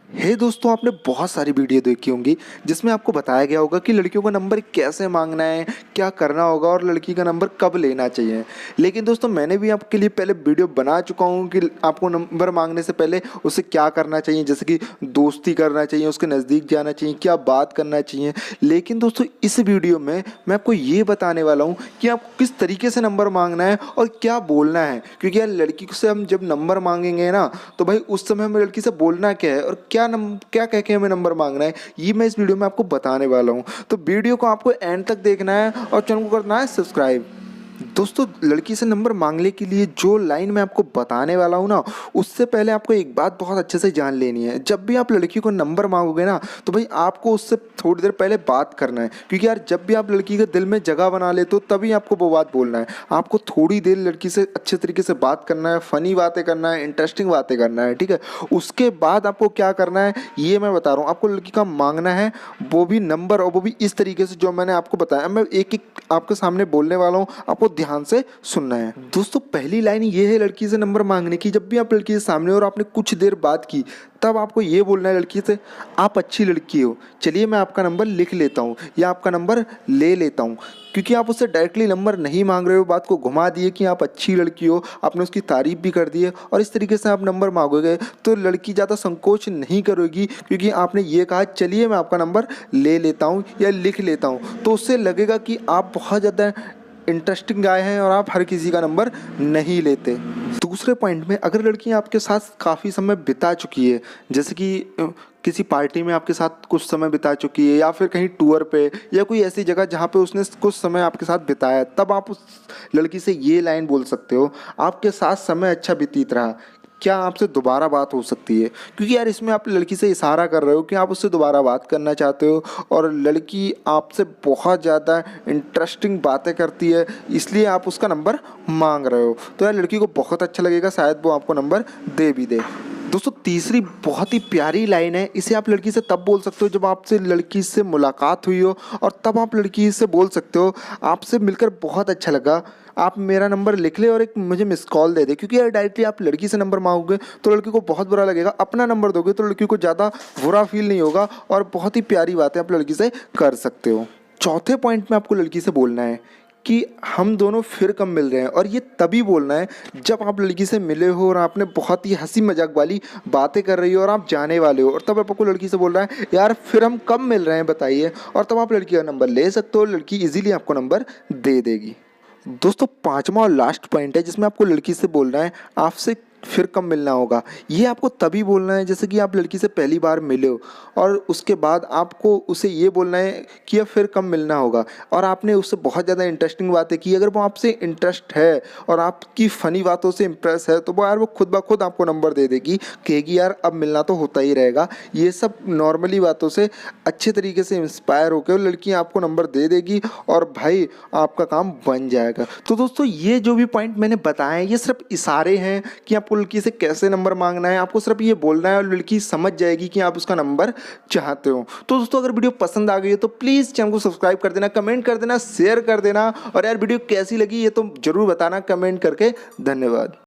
दोस्तों, आपने बहुत सारी वीडियो देखी होंगी जिसमें आपको बताया गया होगा कि लड़कियों का नंबर कैसे मांगना है, क्या करना होगा और लड़की का नंबर कब लेना चाहिए। लेकिन दोस्तों, मैंने भी आपके लिए पहले वीडियो बना चुका हूँ कि आपको नंबर मांगने से पहले उससे क्या करना चाहिए, जैसे कि दोस्ती करना चाहिए, उसके नज़दीक जाना चाहिए, क्या बात करना चाहिए। लेकिन दोस्तों, इस वीडियो में मैं आपको ये बताने वाला हूँ कि आपको किस तरीके से नंबर मांगना है और क्या बोलना है। क्योंकि यार, लड़की से हम जब नंबर मांगेंगे ना, तो भाई उस समय हमें लड़की से बोलना क्या है और क्या कह के हमें नंबर मांगना है, ये मैं इस वीडियो में आपको बताने वाला हूँ। तो वीडियो को आपको एंड तक देखना है और चैनल को करना है सब्सक्राइब। दोस्तों, लड़की से नंबर मांगने के लिए जो लाइन मैं आपको बताने वाला हूँ ना, उससे पहले आपको एक बात बहुत अच्छे से जान लेनी है। जब भी आप लड़की को नंबर मांगोगे ना, तो भाई आपको उससे थोड़ी देर पहले बात करना है। क्योंकि यार, जब भी आप लड़की के दिल में जगह बना लेते हो तभी आपको वो बात बोलना है। आपको थोड़ी देर लड़की से अच्छे तरीके से बात करना है, फ़नी बातें करना है, इंटरेस्टिंग बातें करना है, ठीक है। उसके बाद आपको क्या करना है ये मैं बता रहा हूँ। आपको लड़की का मांगना है, वो भी नंबर, और वो भी इस तरीके से जो मैंने आपको बताया। मैं एक एक आपके सामने बोलने वाला हूँ, आपको ध्यान से सुनना है। दोस्तों, पहली लाइन ये है लड़की से नंबर मांगने की। जब भी आप लड़की के सामने और आपने कुछ देर बात की, तब आपको ये बोलना है लड़की से, आप अच्छी लड़की हो, चलिए मैं आपका नंबर लिख लेता हूँ या आपका नंबर ले लेता हूँ। क्योंकि आप उससे डायरेक्टली नंबर नहीं मांग रहे हो, बात को घुमा दिए कि आप अच्छी लड़की हो, आपने उसकी तारीफ भी कर दी है और इस तरीके से आप नंबर मांगोगे तो लड़की ज़्यादा संकोच नहीं करेगी। क्योंकि आपने ये कहा, चलिए मैं आपका नंबर ले लेता हूँ या लिख लेता हूँ, तो उससे लगेगा कि आप बहुत ज़्यादा इंटरेस्टिंग गाय हैं और आप हर किसी का नंबर नहीं लेते। दूसरे पॉइंट में, अगर लड़की आपके साथ काफ़ी समय बिता चुकी है, जैसे कि किसी पार्टी में आपके साथ कुछ समय बिता चुकी है या फिर कहीं टूर पे या कोई ऐसी जगह जहाँ पे उसने कुछ समय आपके साथ बिताया, तब आप उस लड़की से ये लाइन बोल सकते हो, आपके साथ समय अच्छा व्यतीत रहा, क्या आपसे दोबारा बात हो सकती है। क्योंकि यार, इसमें आप लड़की से इशारा कर रहे हो कि आप उससे दोबारा बात करना चाहते हो और लड़की आपसे बहुत ज़्यादा इंटरेस्टिंग बातें करती है, इसलिए आप उसका नंबर मांग रहे हो। तो यार, लड़की को बहुत अच्छा लगेगा, शायद वो आपको नंबर दे भी दे। दोस्तों, तीसरी बहुत ही प्यारी लाइन है। इसे आप लड़की से तब बोल सकते हो जब आपसे लड़की से मुलाकात हुई हो, और तब आप लड़की से बोल सकते हो, आपसे मिलकर बहुत अच्छा लगा, आप मेरा नंबर लिख ले और एक मुझे मिस कॉल दे दे। क्योंकि यार, डायरेक्टली आप लड़की से नंबर मांगोगे तो लड़की को बहुत बुरा लगेगा, अपना नंबर दोगे तो लड़की को ज़्यादा बुरा फील नहीं होगा और बहुत ही प्यारी बातें आप लड़की से कर सकते हो। चौथे पॉइंट में आपको लड़की से बोलना है कि हम दोनों फिर कब मिल रहे हैं, और ये तभी बोलना है जब आप लड़की से मिले हो और आपने बहुत ही हंसी मजाक वाली बातें कर रही हो और आप जाने वाले हो, और तब आपको लड़की से बोलना है, यार फिर हम कब मिल रहे हैं बताइए, और तब आप लड़की का नंबर ले सकते हो, लड़की इजीली आपको नंबर दे देगी। दोस्तों, पांचवा और लास्ट पॉइंट है जिसमें आपको लड़की से बोलना है, आपसे फिर कब मिलना होगा। ये आपको तभी बोलना है जैसे कि आप लड़की से पहली बार मिले हो और उसके बाद आपको उसे ये बोलना है कि अब फिर कब मिलना होगा, और आपने उससे बहुत ज़्यादा इंटरेस्टिंग बातें की। अगर वो आपसे इंटरेस्ट है और आपकी फ़नी बातों से इम्प्रेस है, तो वो यार वो खुद ब खुद आपको नंबर दे देगी, कहेगी यार अब मिलना तो होता ही रहेगा। ये सब नॉर्मली बातों से अच्छे तरीके से इंस्पायर होकर लड़की आपको नंबर दे देगी और भाई आपका काम बन जाएगा। तो दोस्तों, ये जो भी पॉइंट मैंने बताए हैं, ये सिर्फ इशारे हैं कि आपको लड़की से कैसे नंबर मांगना है। आपको सिर्फ ये बोलना है और लड़की समझ जाएगी कि आप उसका नंबर चाहते हो। तो दोस्तों, अगर वीडियो पसंद आ गई है तो प्लीज़ चैनल को सब्सक्राइब कर देना, कमेंट कर देना, शेयर कर देना, और यार वीडियो कैसी लगी ये तो जरूर बताना कमेंट करके। धन्यवाद।